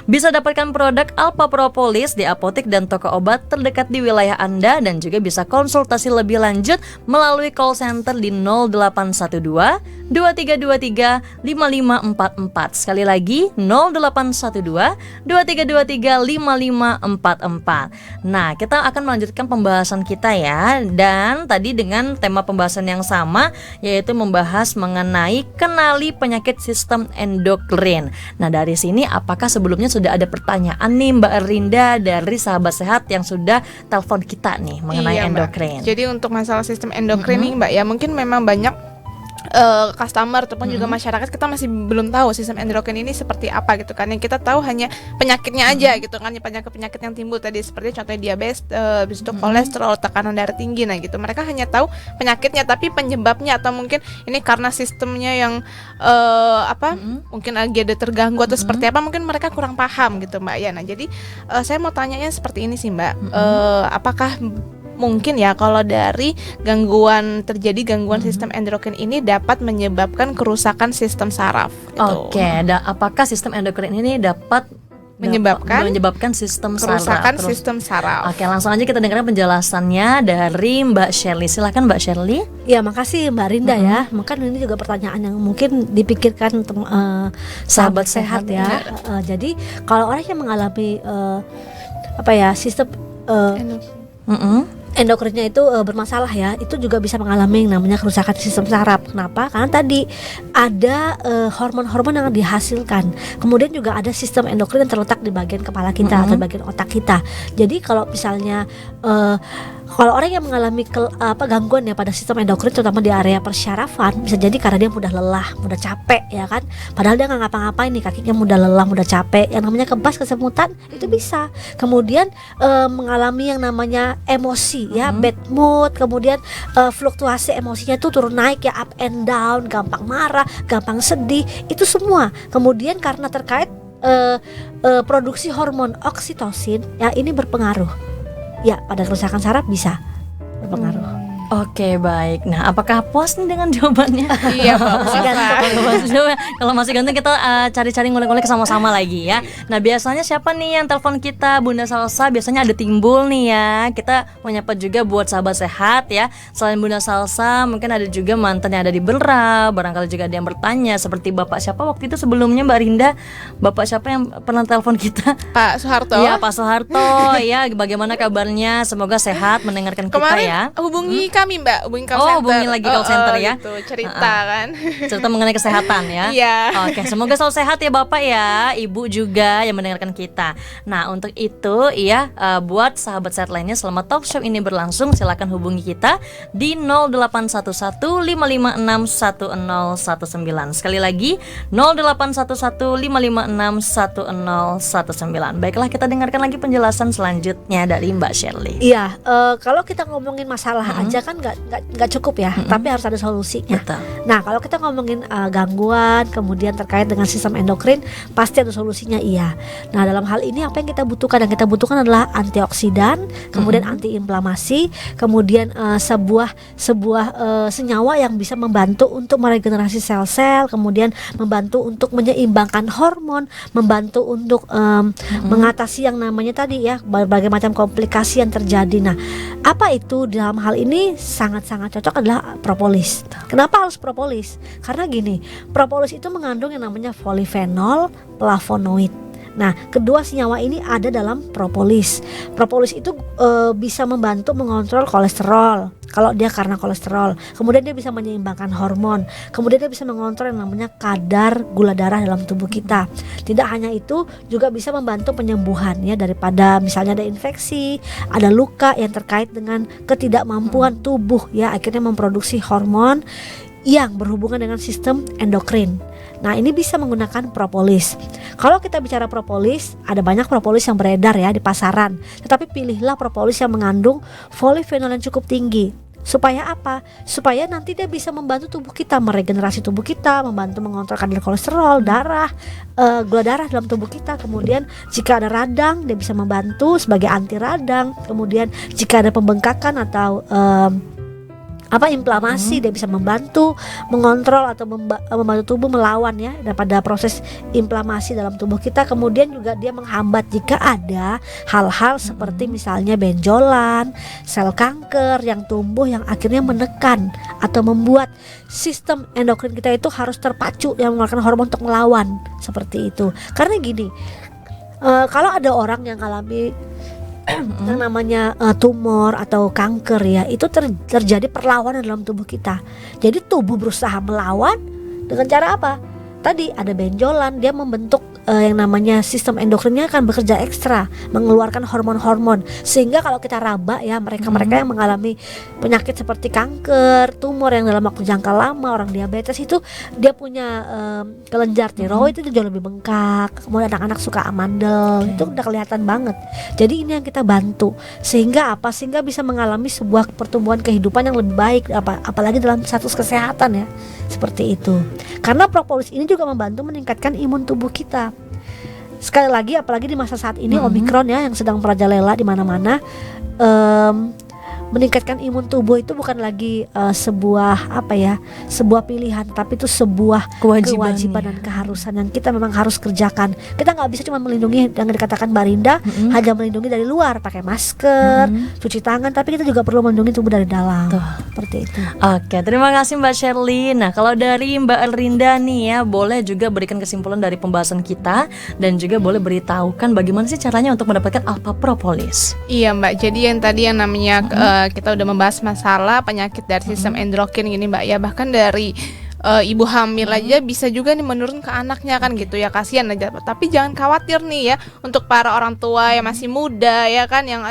Bisa dapatkan produk Alpha Propolis di apotek dan toko obat terdekat di wilayah Anda, dan juga bisa konsultasi lebih lanjut melalui call center di 0812 2323 5544. Sekali lagi 0812 2323 5544. Nah, kita akan melanjutkan pembahasan kita ya. Dan tadi dengan tema pembahasan yang sama, yaitu membahas mengenai kenali penyakit sistem endokrin. Nah, dari sini apakah sebelumnya sudah ada pertanyaan nih Mbak Rinda dari sahabat sehat yang sudah telepon kita nih mengenai Iya, Mbak. endokrin? Jadi untuk masalah sistem endokrin nih Mbak ya, mungkin memang banyak customer ataupun juga masyarakat kita masih belum tahu sistem endokrin ini seperti apa gitu kan. Yang kita tahu hanya penyakitnya aja gitu kan, penyakit yang timbul tadi seperti contohnya diabetes, habis itu kolesterol, tekanan darah tinggi, nah gitu. Mereka hanya tahu penyakitnya, tapi penyebabnya atau mungkin ini karena sistemnya yang mungkin lagi ada terganggu atau seperti apa, mungkin mereka kurang paham gitu Mbak ya. Nah jadi saya mau tanyanya seperti ini sih Mbak, apakah mungkin ya kalau dari gangguan sistem endokrin ini dapat menyebabkan kerusakan sistem saraf gitu. Oke, apakah sistem endokrin ini dapat menyebabkan sistem kerusakan saraf? sistem saraf. Oke, langsung aja kita dengarkan penjelasannya dari Mbak Shirley. Silakan Mbak Shirley. Ya, makasih Mbak Rinda ya. Mungkin ini juga pertanyaan yang mungkin dipikirkan sahabat sehat ya. Jadi kalau orang yang mengalami sistem endokrinnya itu bermasalah ya, itu juga bisa mengalami yang namanya kerusakan sistem saraf. Kenapa? Karena tadi ada hormon-hormon yang dihasilkan. Kemudian juga ada sistem endokrin yang terletak di bagian kepala kita atau bagian otak kita. Jadi kalau misalnya kalau orang yang mengalami gangguan ya pada sistem endokrin, terutama di area persyarafan, bisa jadi karena dia mudah lelah, mudah capek ya kan. Padahal dia nggak ngapa-ngapain nih, kakinya mudah lelah, mudah capek, yang namanya kebas, kesemutan itu bisa. Kemudian mengalami yang namanya emosi ya, bad mood, kemudian fluktuasi emosinya tuh turun naik ya, up and down, gampang marah, gampang sedih, itu semua. Kemudian karena terkait produksi hormon oksitosin ya, ini berpengaruh ya pada kerusakan saraf, bisa berpengaruh. Oke, baik. Nah, apakah puas nih dengan jawabannya? Iya, Pak. Kalau masih gantung kita cari-cari ngulik-ngulik sama-sama lagi ya. Nah, biasanya siapa nih yang telepon kita? Bunda Salsa biasanya ada timbul nih ya. Kita menyapa juga buat sahabat sehat ya. Selain Bunda Salsa, mungkin ada juga mantan yang ada di Belra. Barangkali juga ada yang bertanya seperti Bapak siapa waktu itu sebelumnya Mbak Rinda? Bapak siapa yang pernah telepon kita? Pak Soeharto. Iya, Pak Soeharto. Ya, bagaimana kabarnya? Semoga sehat mendengarkan kita kemarin ya. Hubungi kami Mbak, hubungi call center. Hubungi lagi call center ya. Gitu, cerita kan. Cerita mengenai kesehatan ya. Iya. Oke, semoga selalu sehat ya Bapak ya, Ibu juga yang mendengarkan kita. Nah, untuk itu ya, buat sahabat sehat lainnya selama talk show ini berlangsung, silakan hubungi kita di 0811 556 1019. Sekali lagi 0811 556 1019. Baiklah, kita dengarkan lagi penjelasan selanjutnya dari Mbak Shirley. Iya, kalau kita ngomongin masalah aja kan nggak cukup ya, tapi harus ada solusinya. Betul. Nah, kalau kita ngomongin gangguan kemudian terkait dengan sistem endokrin, pasti ada solusinya, iya. Nah, dalam hal ini apa yang kita butuhkan? Yang kita butuhkan adalah antioksidan, kemudian antiinflamasi, kemudian sebuah senyawa yang bisa membantu untuk meregenerasi sel-sel, kemudian membantu untuk menyeimbangkan hormon, membantu untuk mengatasi yang namanya tadi ya berbagai macam komplikasi yang terjadi. Nah, apa itu dalam hal ini sangat-sangat cocok adalah propolis. Kenapa harus propolis? Karena gini, propolis itu mengandung yang namanya polifenol flavonoid. Nah, kedua senyawa ini ada dalam propolis. Propolis itu bisa membantu mengontrol kolesterol. Kalau dia karena kolesterol, kemudian dia bisa menyeimbangkan hormon, kemudian dia bisa mengontrol yang namanya kadar gula darah dalam tubuh kita. Tidak hanya itu, juga bisa membantu penyembuhan ya daripada misalnya ada infeksi, ada luka yang terkait dengan ketidakmampuan tubuh ya akhirnya memproduksi hormon yang berhubungan dengan sistem endokrin. Nah, ini bisa menggunakan propolis. Kalau kita bicara propolis, ada banyak propolis yang beredar ya di pasaran. Tetapi pilihlah propolis yang mengandung polifenol yang cukup tinggi. Supaya apa? Supaya nanti dia bisa membantu tubuh kita, meregenerasi tubuh kita, membantu mengontrol kadar kolesterol, darah, gula darah dalam tubuh kita. Kemudian jika ada radang, dia bisa membantu sebagai anti radang. Kemudian jika ada pembengkakan atau inflamasi, dia bisa membantu mengontrol atau membantu tubuh melawan ya daripada proses inflamasi dalam tubuh kita. Kemudian juga dia menghambat jika ada hal-hal seperti misalnya benjolan, sel kanker yang tumbuh yang akhirnya menekan atau membuat sistem endokrin kita itu harus terpacu yang mengeluarkan hormon untuk melawan seperti itu. Karena gini, kalau ada orang yang alami yang namanya tumor atau kanker ya, itu terjadi perlawanan dalam tubuh kita. Jadi tubuh berusaha melawan dengan cara apa? Tadi ada benjolan, dia membentuk yang namanya sistem endokrinnya akan bekerja ekstra, mengeluarkan hormon-hormon, sehingga kalau kita raba ya mereka-mereka yang mengalami penyakit seperti kanker, tumor yang dalam waktu jangka lama, orang diabetes itu dia punya kelenjar tiroid itu jauh lebih bengkak. Kemudian anak-anak suka amandel, itu udah kelihatan banget. Jadi ini yang kita bantu sehingga apa? Sehingga bisa mengalami sebuah pertumbuhan kehidupan yang lebih baik, apalagi dalam status kesehatan ya, seperti itu. Karena propolis ini juga membantu meningkatkan imun tubuh kita. Sekali lagi, apalagi di masa saat ini Omikron ya yang sedang merajalela di mana-mana, meningkatkan imun tubuh itu bukan lagi sebuah sebuah pilihan, tapi itu sebuah kewajiban dan keharusan yang kita memang harus kerjakan. Kita nggak bisa cuma melindungi yang dikatakan Mbak Rinda, hanya melindungi dari luar pakai masker, cuci tangan, tapi kita juga perlu melindungi tubuh dari dalam. Seperti itu. Oke, terima kasih Mbak Shirley. Nah, kalau dari Mbak Rinda nih ya, boleh juga berikan kesimpulan dari pembahasan kita dan juga boleh beritahukan bagaimana sih caranya untuk mendapatkan alpha propolis. Iya Mbak, jadi yang tadi yang namanya kita udah membahas masalah penyakit dari sistem endokrin gini Mbak ya, bahkan dari ibu hamil aja bisa juga nih menurun ke anaknya kan gitu ya, kasihan aja. Tapi jangan khawatir nih ya untuk para orang tua yang masih muda ya kan, yang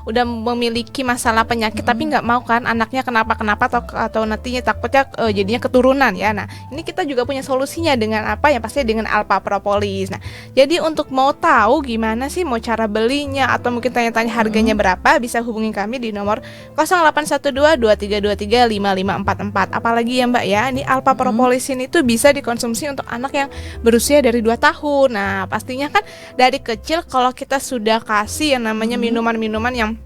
udah memiliki masalah penyakit tapi nggak mau kan anaknya kenapa atau nantinya takutnya jadinya keturunan ya. Nah, ini kita juga punya solusinya dengan apa ya, pasti dengan alpha propolis. Nah, jadi untuk mau tahu gimana sih mau cara belinya atau mungkin tanya-tanya harganya berapa, bisa hubungi kami di nomor 0812-2323-5544. Apalagi ya Mbak ya, ini alpha propolis ini tuh bisa dikonsumsi untuk anak yang berusia dari 2 tahun. Nah, pastinya kan dari kecil kalau kita sudah kasih yang namanya minuman-minuman yang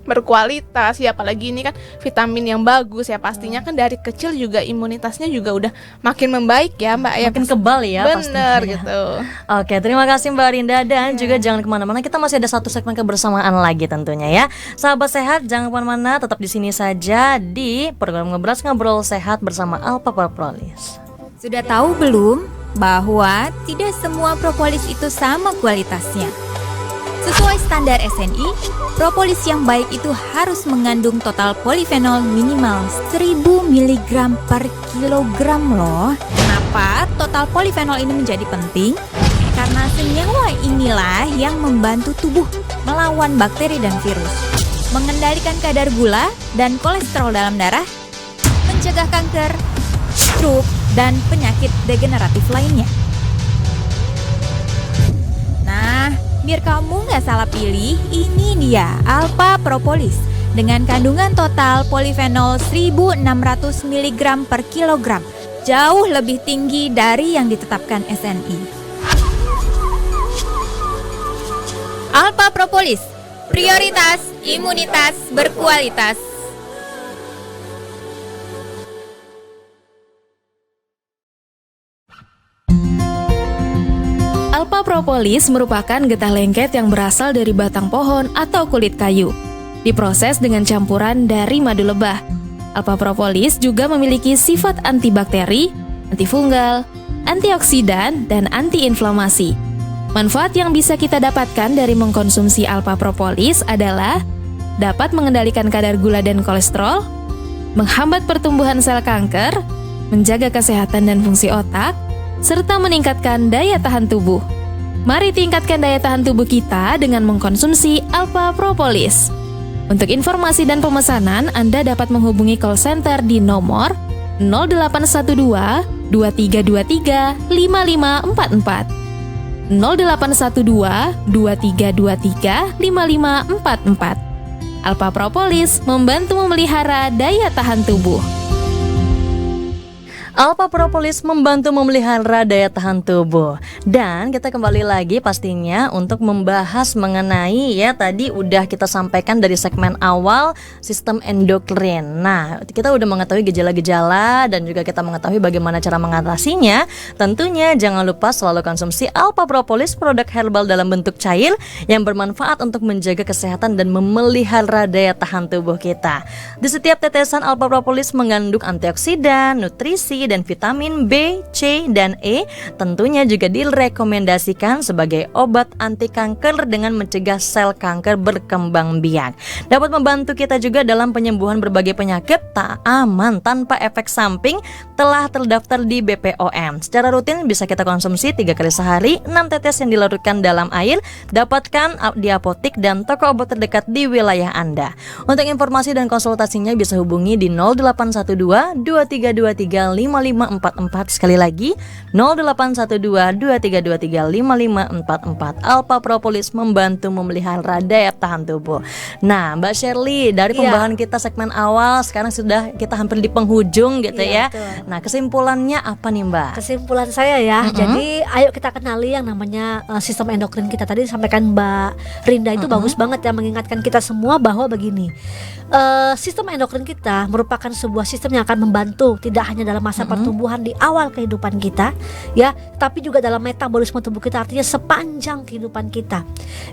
berkualitas ya, apalagi ini kan vitamin yang bagus ya, pastinya kan dari kecil juga imunitasnya juga udah makin membaik ya Mbak ya, makin kebal ya bener pastinya. Gitu. Oke, terima kasih Mbak Rinda dan juga jangan kemana-mana, kita masih ada satu segmen kebersamaan lagi tentunya ya. Sahabat sehat, jangan kemana-mana, tetap di sini saja di program Ngebras Ngobrol Sehat bersama Alpha Propolis. Sudah tahu belum bahwa tidak semua propolis itu sama kualitasnya? Sesuai standar SNI, propolis yang baik itu harus mengandung total polifenol minimal 1000 mg per kilogram loh. Kenapa total polifenol ini menjadi penting? Karena senyawa inilah yang membantu tubuh melawan bakteri dan virus, mengendalikan kadar gula dan kolesterol dalam darah, mencegah kanker, stroke, dan penyakit degeneratif lainnya. Nah, biar kamu nggak salah pilih, ini dia alpha propolis dengan kandungan total polifenol 1600 mg per kilogram, jauh lebih tinggi dari yang ditetapkan SNI. Alpha Propolis, prioritas imunitas berkualitas. Alpha Propolis merupakan getah lengket yang berasal dari batang pohon atau kulit kayu. Diproses dengan campuran dari madu lebah. Alpha Propolis juga memiliki sifat antibakteri, antifunggal, antioksidan, dan antiinflamasi. Manfaat yang bisa kita dapatkan dari mengkonsumsi Alpha Propolis adalah dapat mengendalikan kadar gula dan kolesterol, menghambat pertumbuhan sel kanker, menjaga kesehatan dan fungsi otak, serta meningkatkan daya tahan tubuh. Mari tingkatkan daya tahan tubuh kita dengan mengkonsumsi Alpha Propolis. Untuk informasi dan pemesanan, Anda dapat menghubungi call center di nomor 0812 2323 5544. 0812 2323 5544. Alpha Propolis membantu memelihara daya tahan tubuh. Alpha Propolis membantu memelihara daya tahan tubuh. Dan kita kembali lagi pastinya untuk membahas mengenai ya tadi udah kita sampaikan dari segmen awal sistem endokrin. Nah, kita udah mengetahui gejala-gejala dan juga kita mengetahui bagaimana cara mengatasinya. Tentunya jangan lupa selalu konsumsi Alpha Propolis, produk herbal dalam bentuk cair yang bermanfaat untuk menjaga kesehatan dan memelihara daya tahan tubuh kita. Di setiap tetesan Alpha Propolis mengandung antioksidan, nutrisi, dan vitamin B, C, dan E. Tentunya juga direkomendasikan sebagai obat anti kanker dengan mencegah sel kanker berkembang biak. Dapat membantu kita juga dalam penyembuhan berbagai penyakit tak aman tanpa efek samping, telah terdaftar di BPOM. Secara rutin bisa kita konsumsi 3 kali sehari, 6 tetes yang dilarutkan dalam air. Dapatkan di apotik dan toko obat terdekat di wilayah Anda. Untuk informasi dan konsultasinya bisa hubungi di 0812 2323 5544. Sekali lagi 0812 2323 5544. Alpha Propolis membantu memelihara daya tahan tubuh. Nah, Mbak Shirley, dari pembahasan kita segmen awal sekarang sudah kita hampir di penghujung gitu ya. Betul. Nah, kesimpulannya apa nih, Mbak? Kesimpulan saya ya, jadi ayo kita kenali yang namanya sistem endokrin kita. Tadi disampaikan Mbak Rinda itu bagus banget ya, mengingatkan kita semua bahwa begini, sistem endokrin kita merupakan sebuah sistem yang akan membantu tidak hanya dalam masa pertumbuhan di awal kehidupan kita ya, tapi juga dalam metabolisme tubuh kita, artinya sepanjang kehidupan kita.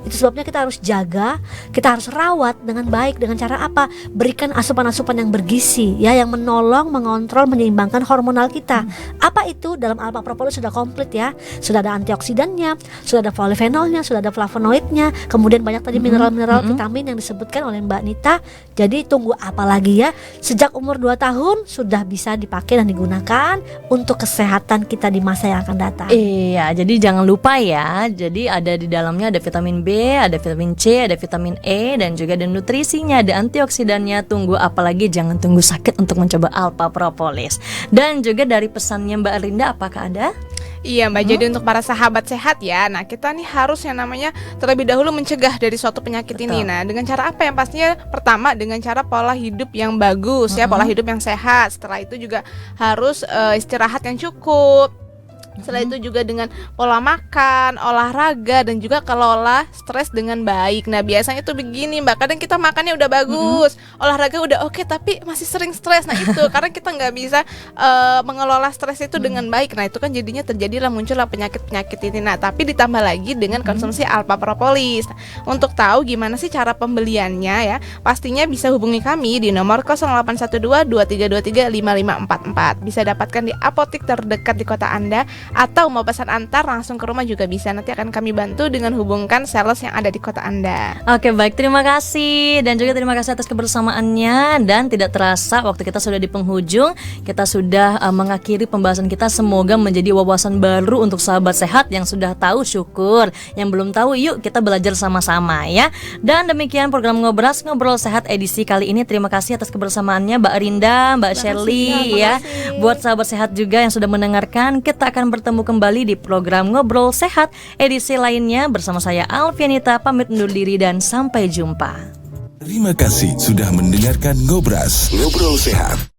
Itu sebabnya kita harus jaga, kita harus rawat dengan baik. Dengan cara apa? Berikan asupan-asupan yang bergizi ya, yang menolong, mengontrol, menyeimbangkan hormonal kita. Apa itu? Dalam Alpha Propolis sudah komplit ya, sudah ada antioksidannya, sudah ada polifenolnya, sudah ada flavonoidnya, kemudian banyak tadi mineral-mineral, vitamin yang disebutkan oleh Mbak Nita. Jadi tunggu apa lagi ya? Sejak umur 2 tahun sudah bisa dipakai dan digunakan untuk kesehatan kita di masa yang akan datang. Iya, jadi jangan lupa ya. Jadi ada di dalamnya ada vitamin B, ada vitamin C, ada vitamin E, dan juga ada nutrisinya, ada antioksidannya. Tunggu apalagi, jangan tunggu sakit untuk mencoba Alpha Propolis. Dan juga dari pesannya Mbak Rinda, apakah ada? Iya Mbak, jadi untuk para sahabat sehat ya, nah kita nih harus yang namanya terlebih dahulu mencegah dari suatu penyakit ini. Nah, dengan cara apa? Yang pastinya pertama dengan cara pola hidup yang bagus ya, pola hidup yang sehat. Setelah itu juga harus istirahat yang cukup. Setelah itu juga dengan pola makan, olahraga, dan juga kelola stres dengan baik. Nah, biasanya tuh begini Mbak, kadang kita makannya udah bagus, olahraga udah oke, tapi masih sering stres. Nah itu karena kita nggak bisa mengelola stres itu dengan baik. Nah itu kan jadinya terjadilah muncullah penyakit-penyakit ini. Nah tapi ditambah lagi dengan konsumsi Alpha Propolis. Nah, untuk tahu gimana sih cara pembeliannya ya, pastinya bisa hubungi kami di nomor 0812 2323 5544. Bisa dapatkan di apotik terdekat di kota Anda, atau mau pesan antar langsung ke rumah juga bisa. Nanti akan kami bantu dengan hubungkan sales yang ada di kota Anda. Oke, baik, terima kasih. Dan juga terima kasih atas kebersamaannya. Dan tidak terasa waktu kita sudah di penghujung. Kita sudah mengakhiri pembahasan kita. Semoga menjadi wawasan baru untuk sahabat sehat. Yang sudah tahu syukur, yang belum tahu yuk kita belajar sama-sama ya. Dan demikian program Ngobrol Sehat edisi kali ini. Terima kasih atas kebersamaannya Mbak Rinda, Mbak Shirley ya. Buat sahabat sehat juga yang sudah mendengarkan, kita akan bertemu kembali di program Ngobrol Sehat edisi lainnya bersama saya Alfianita, pamit undur diri dan sampai jumpa. Terima kasih sudah mendengarkan Ngobras, Ngobrol Sehat.